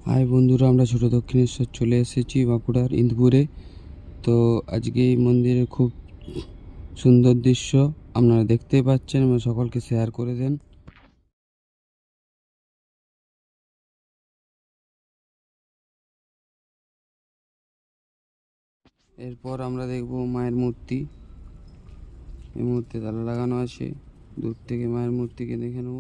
High বন্ধুরা, আমরা ছোট দক্ষিণেশ্বর চলে এসেছি বাঁকুড়ার ইন্দুপুরে। তো আজকে এই মন্দিরের খুব সুন্দর দৃশ্য আপনারা দেখতেই পাচ্ছেন এবং সকলকে শেয়ার করে দেন। এরপর আমরা দেখব মায়ের মূর্তি। এই মুহূর্তে তালা লাগানো আছে, দূর থেকে মায়ের মূর্তিকে দেখে নেব।